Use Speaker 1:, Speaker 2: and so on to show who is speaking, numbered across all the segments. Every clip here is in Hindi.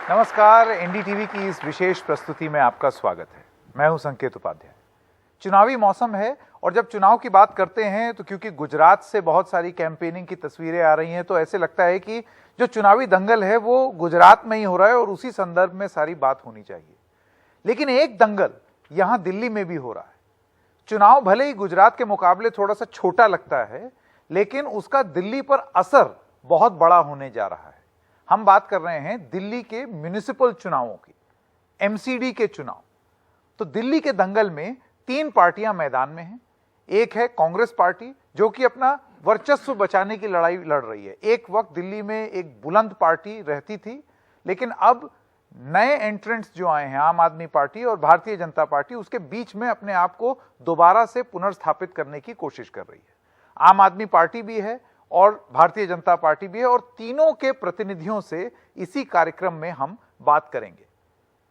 Speaker 1: नमस्कार, एनडीटीवी की इस विशेष प्रस्तुति में आपका स्वागत है। मैं हूं संकेत उपाध्याय। चुनावी मौसम है और जब चुनाव की बात करते हैं तो क्योंकि गुजरात से बहुत सारी कैंपेनिंग की तस्वीरें आ रही हैं तो ऐसे लगता है कि जो चुनावी दंगल है वो गुजरात में ही हो रहा है और उसी संदर्भ में सारी बात होनी चाहिए। लेकिन एक दंगल यहां दिल्ली में भी हो रहा है। चुनाव भले ही गुजरात के मुकाबले थोड़ा सा छोटा लगता है, लेकिन उसका दिल्ली पर असर बहुत बड़ा होने जा रहा है। हम बात कर रहे हैं दिल्ली के म्युनिसिपल चुनावों की, एमसीडी के चुनाव। तो दिल्ली के दंगल में 3 पार्टियां मैदान में हैं। एक है कांग्रेस पार्टी जो कि अपना वर्चस्व बचाने की लड़ाई लड़ रही है। एक वक्त दिल्ली में एक बुलंद पार्टी रहती थी, लेकिन अब नए एंट्रेंट्स जो आए हैं, आम आदमी पार्टी और भारतीय जनता पार्टी, उसके बीच में अपने आप को दोबारा से पुनर्स्थापित करने की कोशिश कर रही है। आम आदमी पार्टी भी है और भारतीय जनता पार्टी भी है और तीनों के प्रतिनिधियों से इसी कार्यक्रम में हम बात करेंगे।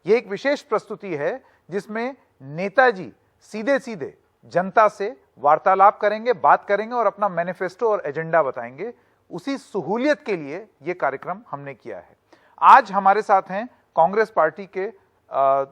Speaker 1: यह एक विशेष प्रस्तुति है जिसमें नेताजी सीधे सीधे जनता से वार्तालाप करेंगे, बात करेंगे और अपना मैनिफेस्टो और एजेंडा बताएंगे। उसी सहूलियत के लिए यह कार्यक्रम हमने किया है। आज हमारे साथ हैं कांग्रेस पार्टी के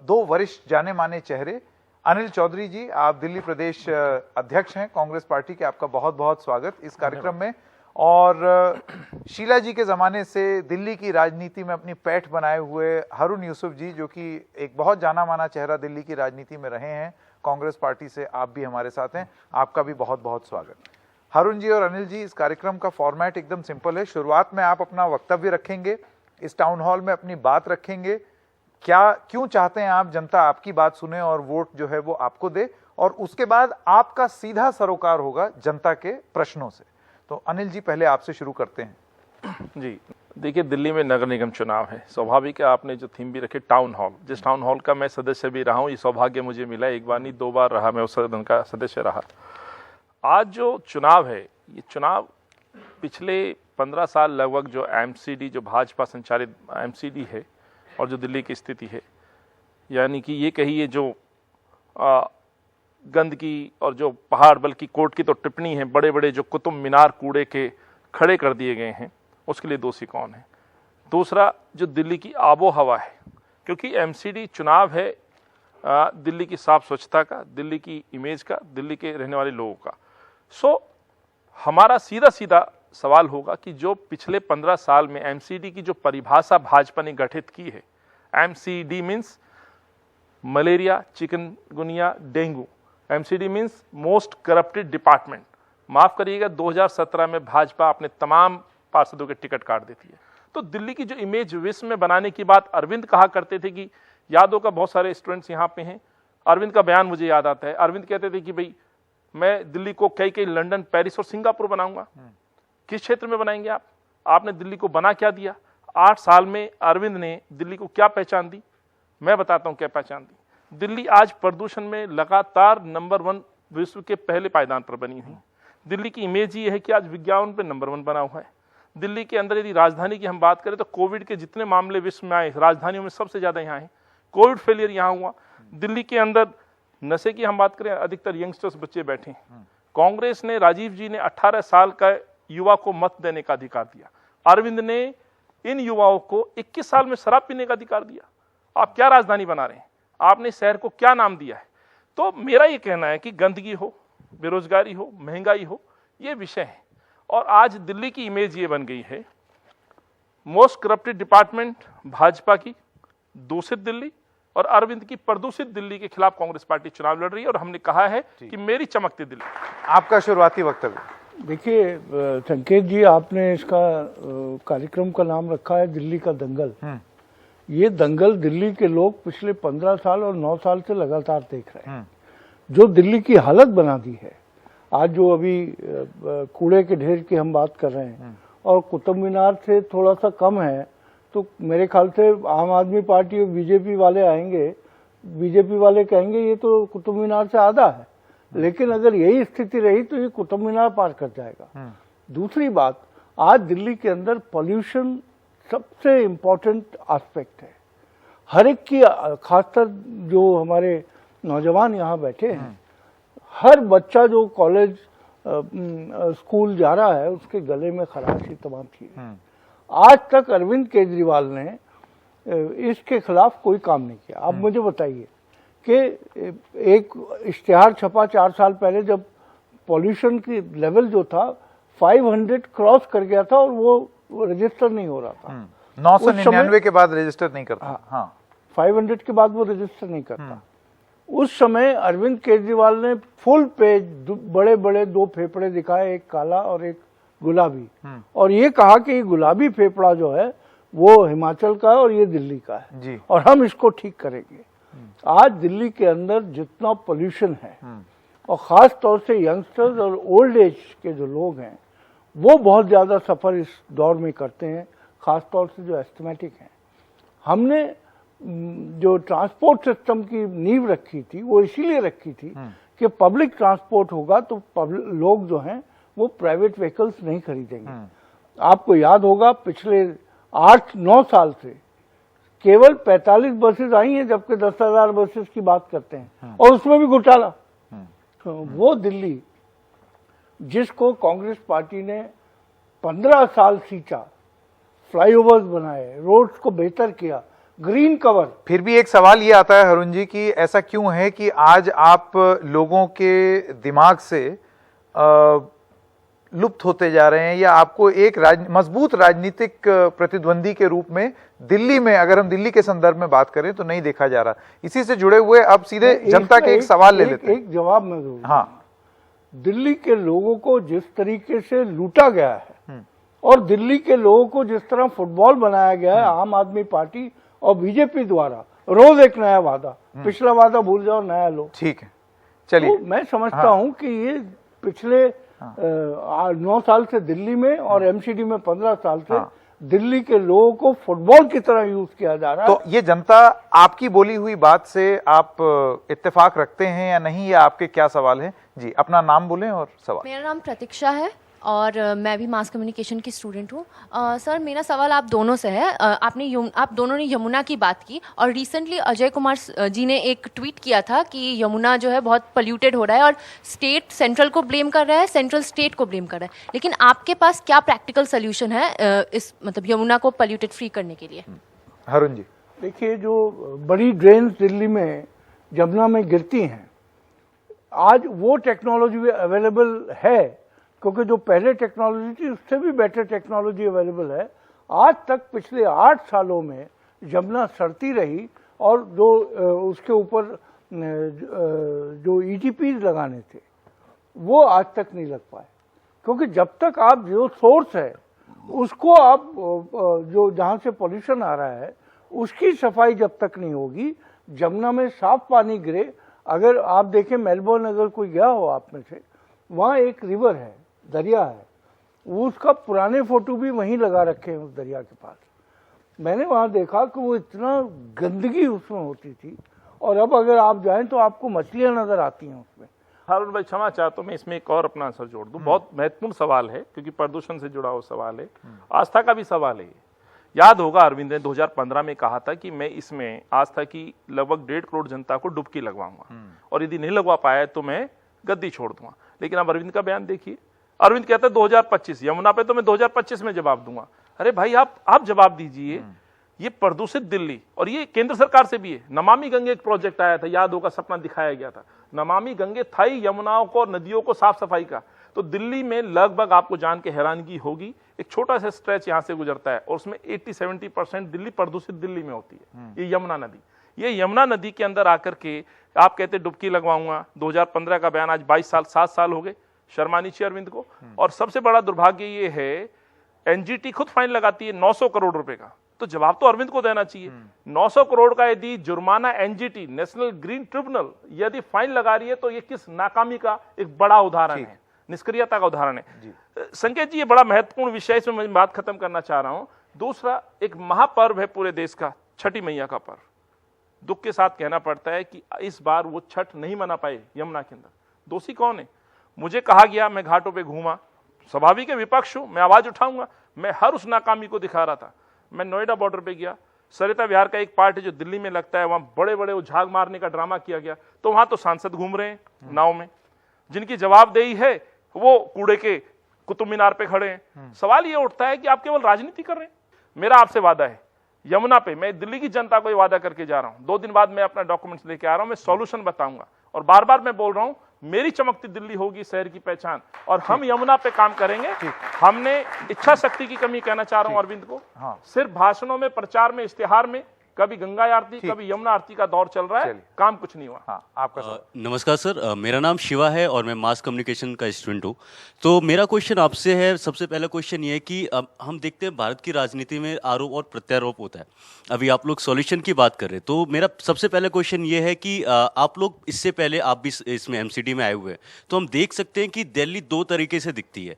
Speaker 1: 2 वरिष्ठ जाने माने चेहरे। अनिल चौधरी जी, आप दिल्ली प्रदेश अध्यक्ष हैं कांग्रेस पार्टी के। आपका बहुत बहुत स्वागत इस कार्यक्रम में। और शीला जी के जमाने से दिल्ली की राजनीति में अपनी पैठ बनाए हुए हारून यूसुफ जी, जो कि एक बहुत जाना माना चेहरा दिल्ली की राजनीति में रहे हैं कांग्रेस पार्टी से, आप भी हमारे साथ हैं। आपका भी बहुत बहुत स्वागत। हारून जी और अनिल जी, इस कार्यक्रम का फॉर्मेट एकदम सिंपल है। शुरुआत में आप अपना वक्तव्य रखेंगे, इस टाउन हॉल में अपनी बात रखेंगे, क्यों चाहते हैं आप जनता आपकी बात सुने और वोट जो है वो आपको दे, और उसके बाद आपका सीधा सरोकार होगा जनता के प्रश्नों से। तो अनिल जी, पहले आपसे शुरू करते हैं।
Speaker 2: जी देखिए, दिल्ली में नगर निगम चुनाव है। स्वाभाविक है, आपने जो थीम भी रखी टाउन हॉल, जिस टाउन हॉल का मैं सदस्य भी रहा हूँ, ये सौभाग्य मुझे मिला। एक बार नहीं 2 बार रहा मैं उस सदन का सदस्य रहा। आज जो चुनाव है, ये चुनाव पिछले 15 साल लगभग जो एमसीडी, जो भाजपा संचालित एमसीडी है और जो दिल्ली की स्थिति है, यानी कि ये कहिए जो गंदगी और जो पहाड़, बल्कि कोर्ट की तो टिप्पणी है, बड़े बड़े जो कुतुब मीनार कूड़े के खड़े कर दिए गए हैं, उसके लिए दोषी कौन है? दूसरा, जो दिल्ली की आबो हवा है, क्योंकि एमसीडी चुनाव है दिल्ली की साफ स्वच्छता का, दिल्ली की इमेज का, दिल्ली के रहने वाले लोगों का। सो हमारा सीधा सीधा सवाल होगा कि जो पिछले 15 साल में एमसीडी की जो परिभाषा भाजपा ने गठित की है, MCD means malaria, chikungunya, dengue. MCD means most corrupted department. माफ करिएगा, 2017 में भाजपा अपने तमाम पार्षदों के टिकट काट देती है। तो दिल्ली की जो इमेज विश्व में बनाने की बात अरविंद कहा करते थे कि यादों का बहुत सारे स्टूडेंट्स यहाँ पे हैं। अरविंद का बयान मुझे याद आता है। अरविंद कहते थे कि भाई मैं दिल्ली को कई लंदन, पेरिस और सिंगापुर बनाऊंगा। किस क्षेत्र में बनाएंगे आप? आपने दिल्ली को बना क्या दिया? 8 साल में अरविंद ने दिल्ली को क्या पहचान दी? मैं बताता हूं क्या पहचान दी। दिल्ली आज प्रदूषण में लगातार नंबर 1 विश्व के पहले पायदान पर बनी हुई। दिल्ली की इमेज ये है कि आज विज्ञान पे नंबर 1 बना हुआ है। दिल्ली के अंदर यदि राजधानी की हम बात करें तो कोविड के जितने मामले विश्व में आए, राजधानियों में सबसे ज्यादा यहाँ है। कोविड फेलियर यहाँ हुआ। दिल्ली के अंदर नशे की हम बात करें, अधिकतर यंगस्टर्स बच्चे बैठे हैं। कांग्रेस ने, राजीव जी ने 18 साल का युवा को मत देने का अधिकार दिया। अरविंद ने इन युवाओं को 21 साल में शराब पीने का अधिकार दिया। आप क्या राजधानी बना रहे हैं? आपने शहर को क्या नाम दिया है? तो मेरा ये कहना है कि गंदगी हो, बेरोजगारी हो, महंगाई हो, ये विषय है। और आज दिल्ली की इमेज ये बन गई है, मोस्ट करप्टेड डिपार्टमेंट भाजपा की, दूषित दिल्ली, और अरविंद की प्रदूषित दिल्ली के खिलाफ कांग्रेस पार्टी चुनाव लड़ रही है। और हमने कहा है कि मेरी चमकती दिल्ली।
Speaker 1: आपका शुरुआती वक्तव्य।
Speaker 3: देखिए संकेत जी, आपने इसका कार्यक्रम का नाम रखा है दिल्ली का दंगल। ये दंगल दिल्ली के लोग पिछले 15 साल और 9 साल से लगातार देख रहे हैं। जो दिल्ली की हालत बना दी है, आज जो अभी कूड़े के ढेर की हम बात कर रहे हैं और कुतुब मीनार से थोड़ा सा कम है, तो मेरे ख्याल से आम आदमी पार्टी और बीजेपी वाले आएंगे, बीजेपी वाले कहेंगे ये तो कुतुब मीनार से आधा है, लेकिन अगर यही स्थिति रही तो ये कुतुब मीनार पार कर जाएगा। दूसरी बात, आज दिल्ली के अंदर पॉल्यूशन सबसे इम्पोर्टेंट एस्पेक्ट है। हर एक की, खासकर जो हमारे नौजवान यहाँ बैठे हैं, हर बच्चा जो कॉलेज स्कूल जा रहा है उसके गले में खराश ही तमाम चीजें। आज तक अरविंद केजरीवाल ने इसके खिलाफ कोई काम नहीं किया। आप मुझे बताइए कि एक इश्तिहार छपा 4 साल पहले, जब पॉल्यूशन की लेवल जो था 500 क्रॉस कर गया था और वो रजिस्टर नहीं हो रहा था।
Speaker 1: 999 के बाद रजिस्टर नहीं करता। हाँ,
Speaker 3: 500 के बाद वो रजिस्टर नहीं करता। उस समय अरविंद केजरीवाल ने फुल पेज बड़े बड़े 2 फेफड़े दिखाए, एक काला और एक गुलाबी, और ये कहा कि ये गुलाबी फेफड़ा जो है वो हिमाचल का है और ये दिल्ली का है
Speaker 1: जी।
Speaker 3: और हम इसको ठीक करेंगे। आज दिल्ली के अंदर जितना पोल्यूशन है, और खास तौर से यंगस्टर्स और ओल्ड एज के जो लोग हैं वो बहुत ज्यादा सफर इस दौर में करते हैं, खास तौर से जो एस्थमेटिक हैं। हमने जो ट्रांसपोर्ट सिस्टम की नींव रखी थी वो इसीलिए रखी थी कि पब्लिक ट्रांसपोर्ट होगा तो लोग जो हैं वो प्राइवेट व्हीकल्स नहीं खरीदेंगे। आपको याद होगा पिछले 8-9 साल से केवल 45 बसेस आई हैं, जबकि 10,000 बसेस की बात करते हैं, और उसमें भी घोटाला। वो दिल्ली जिसको कांग्रेस पार्टी ने 15 साल सींचा, फ्लाईओवर्स बनाए, रोड्स को बेहतर किया, ग्रीन कवर।
Speaker 1: फिर भी एक सवाल ये आता है अरुण जी कि ऐसा क्यों है कि आज आप लोगों के दिमाग से लुप्त होते जा रहे हैं, या आपको एक मजबूत राजनीतिक प्रतिद्वंदी के रूप में दिल्ली में, अगर हम दिल्ली के संदर्भ में बात करें तो नहीं देखा जा रहा। इसी से जुड़े हुए अब सीधे जनता के एक सवाल ले लेते हैं।
Speaker 3: एक जवाब मैं दूंगा।
Speaker 1: हाँ,
Speaker 3: दिल्ली के लोगों को जिस तरीके से लूटा गया है और दिल्ली के लोगों को जिस तरह फुटबॉल बनाया गया है आम आदमी पार्टी और बीजेपी द्वारा, रोज एक नया वादा, पिछला वादा भूल जाओ, नया लो।
Speaker 1: ठीक है, चलिए।
Speaker 3: तो मैं समझता हूं कि ये पिछले 9 साल से दिल्ली में और एमसीडी में 15 साल से दिल्ली के लोगों को फुटबॉल की तरह यूज किया जा रहा है।
Speaker 1: तो ये जनता आपकी बोली हुई बात से आप इत्तेफाक रखते हैं या नहीं, या आपके क्या सवाल है? जी, अपना नाम बोलें और सवाल।
Speaker 4: मेरा नाम प्रतीक्षा है और मैं भी मास कम्युनिकेशन की स्टूडेंट हूँ। सर, मेरा सवाल आप दोनों से है। आप दोनों ने यमुना की बात की और रिसेंटली अजय कुमार जी ने एक ट्वीट किया था कि यमुना जो है बहुत पोल्यूटेड हो रहा है और स्टेट सेंट्रल को ब्लेम कर रहा है, सेंट्रल स्टेट को ब्लेम कर रहा है। लेकिन आपके पास क्या प्रैक्टिकल सोल्यूशन है इस यमुना को पोल्यूटेड फ्री करने के लिए?
Speaker 1: अरुण जी,
Speaker 3: देखिए, जो बड़ी ड्रेन्स दिल्ली में यमुना में गिरती हैं, आज वो टेक्नोलॉजी अवेलेबल है, क्योंकि जो पहले टेक्नोलॉजी थी उससे भी बेटर टेक्नोलॉजी अवेलेबल है। आज तक पिछले 8 सालों में यमुना सड़ती रही और जो उसके ऊपर जो ईटीपीज लगाने थे वो आज तक नहीं लग पाए, क्योंकि जब तक आप जो सोर्स है उसको आप जो जहाँ से पॉल्यूशन आ रहा है उसकी सफाई जब तक नहीं होगी, यमुना में साफ पानी गिरे। अगर आप देखें मेलबोर्न, अगर कोई गया हो आप में से, वहाँ एक रिवर है, दरिया है, वो उसका पुराने फोटो भी वहीं लगा रखे हैं उस दरिया के पास। मैंने वहाँ देखा कि वो इतना गंदगी उसमें होती थी, और अब अगर आप जाएं तो आपको मछलियां नजर आती हैं उसमें।
Speaker 2: हारून भाई क्षमा चाहता हूं, मैं इसमें एक और अपना आंसर जोड़ दूं। बहुत महत्वपूर्ण सवाल है क्योंकि प्रदूषण से जुड़ा हुआ सवाल है, आस्था का भी सवाल है। याद होगा अरविंद ने 2015 में कहा था कि मैं इसमें आस्था की लगभग 1.5 करोड़ जनता को डुबकी लगवाऊंगा और यदि नहीं लगवा पाया तो मैं गद्दी छोड़ दूंगा। लेकिन अब अरविंद का बयान देखिए, अरविंद कहता है 2025 यमुना पे तो मैं 2025 में जवाब दूंगा। अरे भाई, आप जवाब दीजिए। ये प्रदूषित दिल्ली, और ये केंद्र सरकार से भी है। नमामि गंगे एक प्रोजेक्ट आया था, याद होगा, सपना दिखाया गया था। नमामि गंगे था ही यमुनाओं को और नदियों को साफ सफाई का। तो दिल्ली में लगभग, आपको जान के हैरानगी होगी, एक छोटा सा स्ट्रेच यहां से गुजरता है और उसमें 80-70% दिल्ली प्रदूषित दिल्ली में होती है। ये यमुना नदी, ये यमुना नदी के अंदर आकर के आप कहते डुबकी लगवाऊंगा। 2015 का बयान, आज 7 साल हो गए, शर्मानी चाहिए अरविंद को। और सबसे बड़ा दुर्भाग्य ये है, एनजीटी खुद फाइन लगाती है 900 करोड़ रुपए का। तो जवाब तो अरविंद को देना चाहिए। 900 करोड़ का यदि जुर्माना एनजीटी, नेशनल ग्रीन ट्रिब्यूनल, यदि फाइन लगा रही है तो ये किस नाकामी का एक बड़ा उदाहरण है, निष्क्रियता का उदाहरण है। संकेत जी, ये बड़ा महत्वपूर्ण विषय, इसमें मैं बात खत्म करना चाह रहा हूं। दूसरा, एक महापर्व है पूरे देश का, छठी मैया का पर्व। दुख के साथ कहना पड़ता है कि इस बार वो छठ नहीं मना पाए यमुना के अंदर। दोषी कौन है? मुझे कहा गया, मैं घाटों पे घूमा, स्वाभाविक है, विपक्ष हूं, मैं आवाज उठाऊंगा। मैं हर उस नाकामी को दिखा रहा था। मैं नोएडा बॉर्डर पे गया, सरिता विहार का एक पार्ट है जो दिल्ली में लगता है, वहां बड़े बड़े झाग मारने का ड्रामा किया गया। तो वहां तो सांसद घूम रहे हैं नाव में, जिनकी जवाबदेही है वो कूड़े के कुतुब मीनार पे खड़े हैं। सवाल ये उठता है कि आप केवल राजनीति कर रहे हैं। मेरा आपसे वादा है, यमुना पे मैं दिल्ली की जनता को ये वादा करके जा रहा हूं, 2 दिन बाद मैं अपना डॉक्यूमेंट्स लेके आ रहा हूं, मैं सॉल्यूशन बताऊंगा। और बार बार मैं बोल रहा हूं, मेरी चमकती दिल्ली होगी शहर की पहचान, और हम यमुना पे काम करेंगे। हमने इच्छा शक्ति की कमी कहना चाह रहा हूं अरविंद को, सिर्फ भाषणों में, प्रचार में, इश्तिहार में, कभी गंगा आरती कभी यमुना आरती का दौर चल रहा है, काम कुछ नहीं हुआ।
Speaker 1: हाँ, आपका
Speaker 5: नमस्कार सर, मेरा नाम शिवा है और मैं मास कम्युनिकेशन का स्टूडेंट हूँ। तो मेरा क्वेश्चन आपसे है, सबसे पहला क्वेश्चन ये है कि हम देखते हैं भारत की राजनीति में आरोप और प्रत्यारोप होता है। अभी आप लोग सॉल्यूशन की बात कर रहे हैं, तो मेरा सबसे पहला क्वेश्चन ये है कि आप लोग इससे पहले, आप भी इसमें एमसीडी में आए हुए हैं, तो हम देख सकते हैं कि दिल्ली 2 तरीके से दिखती है।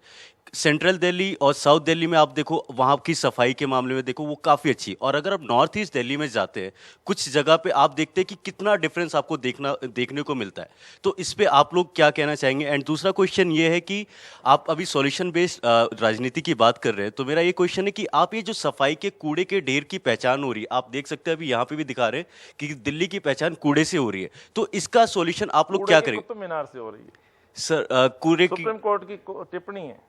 Speaker 5: सेंट्रल दिल्ली और साउथ दिल्ली में आप देखो, वहाँ की सफाई के मामले में देखो वो काफ़ी अच्छी, और अगर आप नॉर्थ ईस्ट दिल्ली में जाते हैं, कुछ जगह पे आप देखते हैं कि कितना डिफरेंस आपको देखने को मिलता है। तो इस पे आप लोग क्या कहना चाहेंगे? एंड दूसरा क्वेश्चन ये है कि आप अभी सॉल्यूशन बेस्ड राजनीति की बात कर रहे हैं, तो मेरा ये क्वेश्चन है कि आप ये जो सफाई के कूड़े के ढेर की पहचान हो रही है, आप देख सकते हैं अभी यहाँ पे भी दिखा रहे हैं कि दिल्ली की पहचान कूड़े से हो रही है, तो इसका सॉल्यूशन आप लोग क्या करेंगे?
Speaker 2: कुतुब मीनार से हो रही है
Speaker 5: सर, कूड़े की
Speaker 2: सुप्रीम कोर्ट की टिप्पणी है।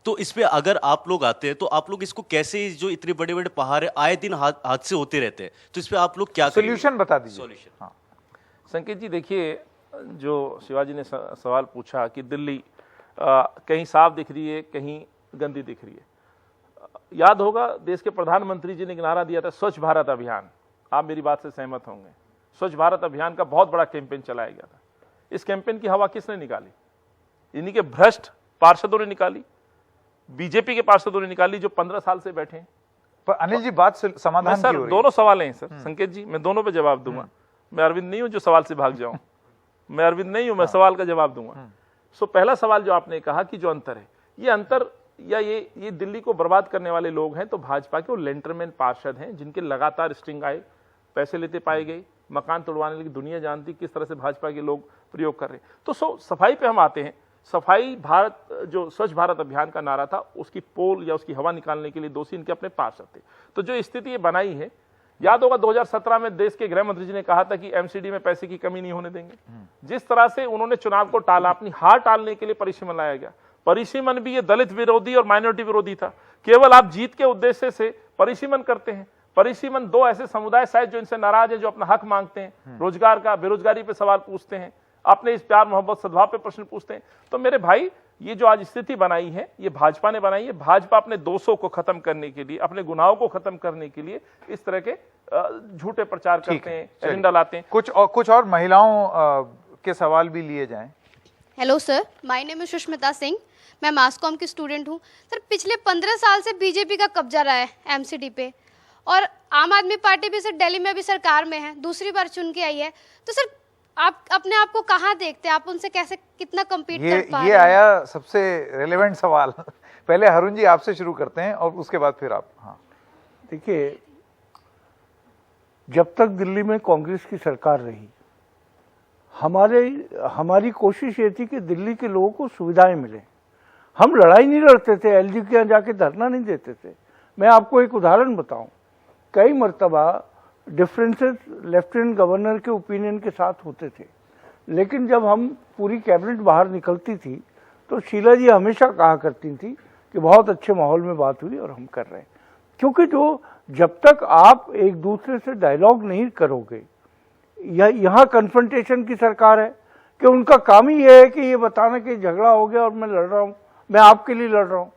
Speaker 5: तो इस पे अगर आप लोग आते हैं तो आप लोग इसको कैसे, जो इतने बड़े बड़े पहाड़ है आए दिन हादसे होते रहते हैं, तो इस पे आप लोग क्या
Speaker 1: सोल्यूशन बता दीजिए।
Speaker 5: सॉल्यूशन।
Speaker 1: हाँ।
Speaker 2: संकेत जी, देखिए, जो शिवाजी ने सवाल पूछा कि दिल्ली कहीं साफ दिख रही है, कहीं गंदी दिख रही है। याद होगा देश के प्रधानमंत्री जी ने एक नारा दिया था, स्वच्छ भारत अभियान। आप मेरी बात से सहमत होंगे। स्वच्छ भारत अभियान का बहुत बड़ा कैंपेन चलाया गया था। इस कैंपेन की हवा किसने निकाली? इन्हीं के भ्रष्ट पार्षदों ने निकाली, बीजेपी के पार्षदों ने निकाली, जो 15 साल से बैठे हैं।
Speaker 1: पर अनिल जी, बात समाधान
Speaker 2: सर,
Speaker 1: की हो रही है।
Speaker 2: दोनों सवाल हैं सर। संकेत जी, मैं दोनों पे जवाब दूंगा। मैं अरविंद नहीं हूं जो सवाल से भाग जाऊं। मैं अरविंद नहीं हूं, मैं सवाल का जवाब दूंगा। सो पहला सवाल जो आपने कहा कि जो अंतर है, ये अंतर या ये दिल्ली को बर्बाद करने वाले लोग हैं, तो भाजपा के वो लेंटरमैन पार्षद हैं, जिनके लगातार स्टिंग आए, पैसे लेते पाए गए, मकान तोड़वाने की दुनिया जानती किस तरह से भाजपा के लोग प्रयोग कर रहे हैं। तो सफाई पे हम आते हैं। सफाई भारत, जो स्वच्छ भारत अभियान का नारा था, उसकी पोल या उसकी हवा निकालने के लिए दोषी इनके अपने पार्षद थे। तो जो स्थिति ये बनाई है, याद होगा 2017 में देश के गृह मंत्री जी ने कहा था कि एमसीडी में पैसे की कमी नहीं होने देंगे। जिस तरह से उन्होंने चुनाव को टाला, अपनी हार टालने के लिए परिसीमन लाया गया। परिसीमन भी ये दलित विरोधी और माइनॉरिटी विरोधी था। केवल आप जीत के उद्देश्य से परिसीमन करते हैं। परिसीमन 2 ऐसे समुदाय शायद जो इनसे नाराज है, जो अपना हक मांगते हैं, रोजगार का, बेरोजगारी पे सवाल पूछते हैं, अपने इस प्यार मोहब्बत सद्भाव पे प्रश्न पूछते हैं। तो मेरे भाई, ये जो आज स्थिति बनाई है, ये भाजपा ने बनाई है। भाजपा अपने दोषों को खत्म करने के लिए, अपने गुनाहों को खत्म करने के लिए इस तरह के झूठे प्रचार करते हैं, एजेंडा लाते हैं।
Speaker 1: कुछ और महिलाओं के सवाल भी लिए जाएं।
Speaker 6: Hello sir, my name is Sushmita Singh. मैं मास कॉम की स्टूडेंट हूँ। सर, पिछले 15 साल से बीजेपी का कब्जा रहा है एमसीडी पे, और आम आदमी पार्टी भी सर दिल्ली में अभी सरकार में है, दूसरी बार चुन के आई है। तो सर, आप अपने आप को कहाँ देखते हैं? आप उनसे कैसे, कितना कम्पीट कर पा रहे हैं?
Speaker 1: ये आया सबसे रेलेवेंट सवाल। पहले अरुण जी आपसे शुरू करते हैं और उसके बाद फिर आप। हाँ,
Speaker 3: देखिए, जब तक दिल्ली में कांग्रेस की सरकार रही, हमारी कोशिश ये थी कि दिल्ली के लोगों को सुविधाएं मिले। हम लड़ाई नहीं लड़ते थे, एलजी के यहाँ जाके धरना नहीं देते थे। मैं आपको एक उदाहरण बताऊं, कई मर्तबा डिफरेंसेस लेफ्टिनेंट गवर्नर के ओपिनियन के साथ होते थे, लेकिन जब हम पूरी कैबिनेट बाहर निकलती थी तो शीला जी हमेशा कहा करती थी कि बहुत अच्छे माहौल में बात हुई और हम कर रहे हैं। क्योंकि जब तक आप एक दूसरे से डायलॉग नहीं करोगे, यहाँ कन्फ्रंटेशन की सरकार है कि उनका काम ही ये है कि ये बताना कि झगड़ा हो गया और मैं लड़ रहा हूँ, मैं आपके लिए लड़ रहा हूँ।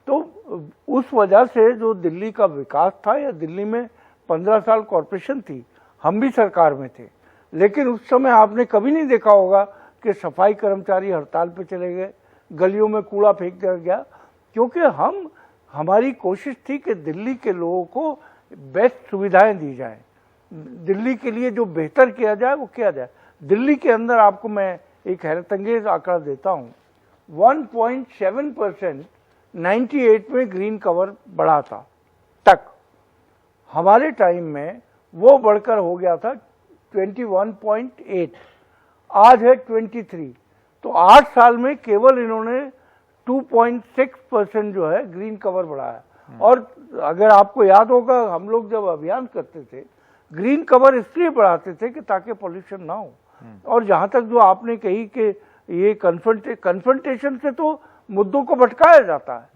Speaker 3: तो उस वजह से जो दिल्ली का विकास था, या दिल्ली में 15 साल कॉरपोरेशन थी, हम भी सरकार में थे, लेकिन उस समय आपने कभी नहीं देखा होगा कि सफाई कर्मचारी हड़ताल पे चले गए, गलियों में कूड़ा फेंक दिया गया, क्योंकि हमारी कोशिश थी कि दिल्ली के लोगों को बेस्ट सुविधाएं दी जाए, दिल्ली के लिए जो बेहतर किया जाए वो किया जाए। दिल्ली के अंदर आपको मैं एक हैरतअंगेज आंकड़ा देता हूँ, 1.7% 98 में ग्रीन कवर बढ़ा था तक, हमारे टाइम में वो बढ़कर हो गया था 21.8, आज है 23। तो 8 साल में केवल इन्होंने 2.6% जो है ग्रीन कवर बढ़ाया। और अगर आपको याद होगा, हम लोग जब अभियान करते थे, ग्रीन कवर इसलिए बढ़ाते थे कि ताकि पॉल्यूशन ना हो। और जहां तक जो आपने कही कि ये कन्फ्रंटेशन से तो मुद्दों को भटकाया जाता है,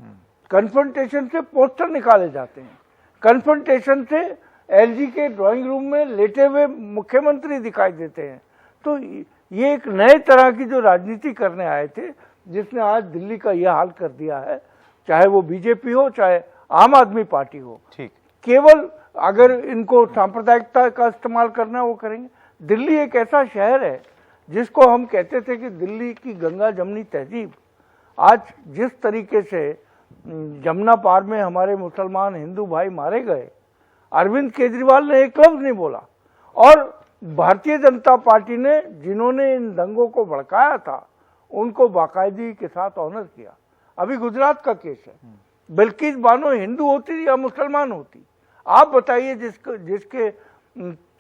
Speaker 3: कन्फ्रंटेशन से पोस्टर निकाले जाते हैं, कन्फ्रंटेशन से एलजी के ड्राइंग रूम में लेटे हुए मुख्यमंत्री दिखाई देते हैं। तो ये एक नए तरह की जो राजनीति करने आए थे, जिसने आज दिल्ली का यह हाल कर दिया है, चाहे वो बीजेपी हो चाहे आम आदमी पार्टी हो।
Speaker 1: ठीक,
Speaker 3: केवल अगर इनको सांप्रदायिकता का इस्तेमाल करना है वो करेंगे। दिल्ली एक ऐसा शहर है जिसको हम कहते थे कि दिल्ली की गंगा जमनी तहजीब, आज जिस तरीके से जमुना पार में हमारे मुसलमान हिंदू भाई मारे गए, अरविंद केजरीवाल ने एक लफ्ज नहीं बोला। और भारतीय जनता पार्टी ने जिन्होंने इन दंगों को भड़काया था उनको बाकायदगी के साथ ऑनर किया। अभी गुजरात का केस है, बिल्किस बानो हिंदू होती या मुसलमान होती, आप बताइए। जिसके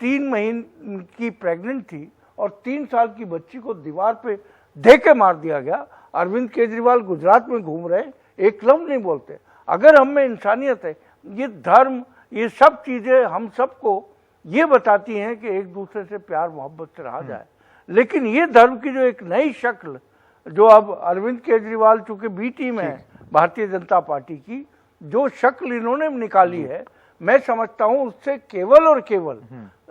Speaker 3: 3 महीने की प्रेग्नेंट थी और 3 साल की बच्ची को दीवार पे दे के मार दिया गया। अरविंद केजरीवाल गुजरात में घूम रहे, एक लफ्ज नहीं बोलते। अगर हम में इंसानियत है, ये धर्म, ये सब चीजें हम सबको ये बताती हैं कि एक दूसरे से प्यार मोहब्बत से रहा जाए। लेकिन ये धर्म की जो एक नई शक्ल जो अब अरविंद केजरीवाल चूंकि बी टीम है भारतीय जनता पार्टी की, जो शक्ल इन्होंने निकाली है, मैं समझता हूं उससे केवल और केवल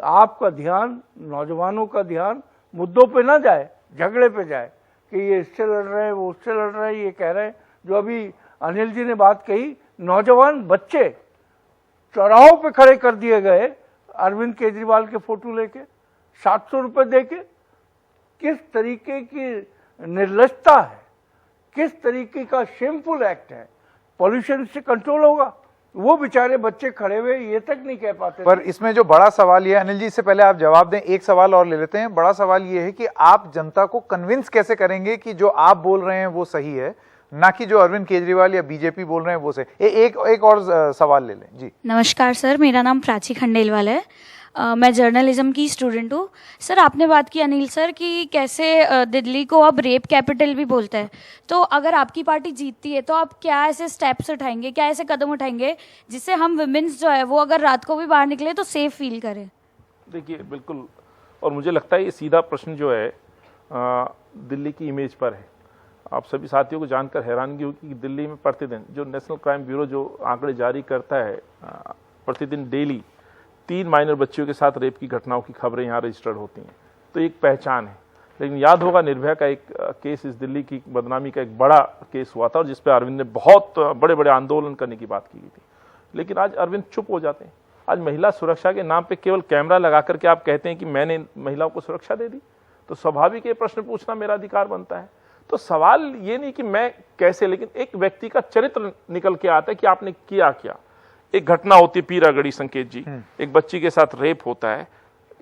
Speaker 3: आपका ध्यान, नौजवानों का ध्यान मुद्दों पे ना जाए, झगड़े पे जाए कि ये इससे लड़ रहे हैं, वो उससे लड़ रहे हैं, ये कह रहे हैं। जो अभी अनिल जी ने बात कही, नौजवान बच्चे चौराहों पे खड़े कर दिए गए अरविंद केजरीवाल के फोटो लेके 700 रुपए देके। किस तरीके की निर्लजता है, किस तरीके का शेमफुल एक्ट है। पॉल्यूशन से कंट्रोल होगा, वो बेचारे बच्चे खड़े हुए ये तक नहीं कह पाते।
Speaker 1: पर इसमें जो बड़ा सवाल ये है, अनिल जी इससे पहले आप जवाब दें, एक सवाल और ले लेते हैं। बड़ा सवाल ये है कि आप जनता को कन्विंस कैसे करेंगे कि जो आप बोल रहे हैं वो सही है, ना कि जो अरविंद केजरीवाल या बीजेपी बोल रहे हैं वो सही। एक और सवाल ले लें जी।
Speaker 7: नमस्कार सर, मेरा नाम प्राची खंडेलवाल है। मैं जर्नलिज्म की स्टूडेंट हूँ। सर, आपने बात की अनिल सर कि कैसे दिल्ली को अब रेप कैपिटल भी बोलते हैं, तो अगर आपकी पार्टी जीतती है तो आप क्या ऐसे स्टेप्स उठाएंगे, क्या ऐसे कदम उठाएंगे जिससे हम विमेंस जो है वो अगर रात को भी बाहर निकले तो सेफ फील करें?
Speaker 2: देखिए, बिल्कुल, और मुझे लगता है ये सीधा प्रश्न जो है दिल्ली की इमेज पर है। आप सभी साथियों को जानकर हैरानगी होगी कि दिल्ली में प्रतिदिन जो नेशनल क्राइम ब्यूरो जो आंकड़े जारी करता है, प्रतिदिन डेली 3 माइनर बच्चियों के साथ रेप की घटनाओं की खबरें यहाँ रजिस्टर्ड होती हैं। तो एक पहचान है। लेकिन याद होगा निर्भया का एक केस, इस दिल्ली की बदनामी का एक बड़ा केस हुआ था और जिस पर अरविंद ने बहुत बड़े बड़े आंदोलन करने की बात की थी। लेकिन आज अरविंद चुप हो जाते हैं। आज महिला सुरक्षा के नाम पे केवल कैमरा लगा करके आप कहते हैं कि मैंने महिलाओं को सुरक्षा दे दी, तो स्वाभाविक ये प्रश्न पूछना मेरा अधिकार बनता है। तो सवाल ये नहीं कि मैं कैसे, लेकिन एक व्यक्ति का चरित्र निकल के आता है कि आपने किया क्या। एक घटना होती है पीरागढ़ी, संकेत जी, एक बच्ची के साथ रेप होता है।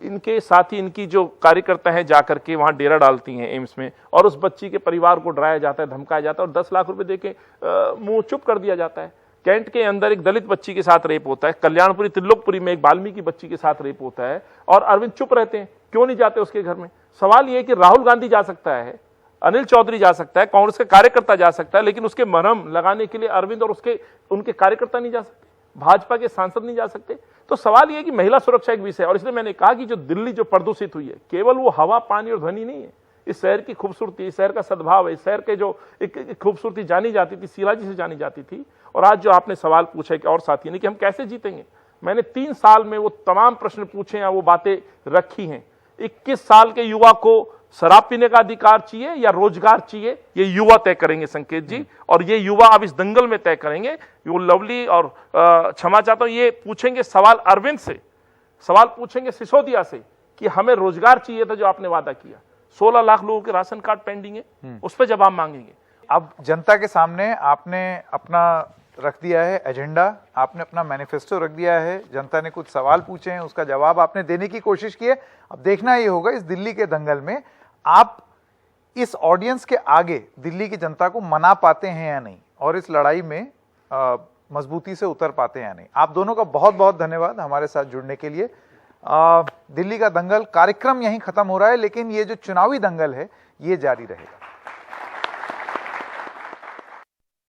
Speaker 2: इनके साथ ही इनकी जो कार्यकर्ता है जाकर के वहां डेरा डालती हैं एम्स में, और उस बच्ची के परिवार को डराया जाता है, धमकाया जाता है और 10 लाख रुपए देके मुंह चुप कर दिया जाता है। कैंट के अंदर एक दलित बच्ची के साथ रेप होता है। कल्याणपुरी त्रिलोकपुरी में एक वाल्मीकि बच्ची के साथ रेप होता है और अरविंद चुप रहते हैं। क्यों नहीं जाते उसके घर में? सवाल यह है कि राहुल गांधी जा सकता है, अनिल चौधरी जा सकता है, कांग्रेस का कार्यकर्ता जा सकता है, लेकिन उसके मरहम लगाने के लिए अरविंद और उनके कार्यकर्ता नहीं जा सकते, भाजपा के सांसद नहीं जा सकते। तो सवाल यह कि महिला सुरक्षा एक विषय है। और इसलिए मैंने कहा कि जो दिल्ली जो प्रदूषित हुई है, केवल वो हवा, पानी और ध्वनि नहीं है। इस शहर की खूबसूरती, इस शहर का सद्भाव है, इस शहर के जो एक खूबसूरती जानी जाती थी, शिलाजी से जानी जाती थी। और आज जो आपने सवाल पूछा है कि और साथी ने कि हम कैसे जीतेंगे, मैंने 3 साल में वो तमाम प्रश्न पूछे हैं, वो बातें रखी हैं। 21 साल के युवा को शराब पीने का अधिकार चाहिए या रोजगार चाहिए, ये युवा तय करेंगे संकेत जी। और ये युवा अब इस दंगल में तय करेंगे। वो लवली और क्षमा चाहता हूं, ये पूछेंगे सवाल अरविंद से, सवाल पूछेंगे सिसोदिया से कि हमें रोजगार चाहिए था जो आपने वादा किया। 16 लाख लोगों के राशन कार्ड पेंडिंग है, उस पर जवाब मांगेंगे।
Speaker 1: अब जनता के सामने आपने अपना रख दिया है एजेंडा, आपने अपना मैनिफेस्टो रख दिया है, जनता ने कुछ सवाल पूछे हैं, उसका जवाब आपने देने की कोशिश की है। अब देखना ये होगा इस दिल्ली के दंगल में आप इस ऑडियंस के आगे दिल्ली की जनता को मना पाते हैं या नहीं, और इस लड़ाई में मजबूती से उतर पाते हैं या नहीं। आप दोनों का बहुत बहुत धन्यवाद हमारे साथ जुड़ने के लिए। दिल्ली का दंगल कार्यक्रम यहीं खत्म हो रहा है, लेकिन ये जो चुनावी दंगल है ये जारी रहेगा।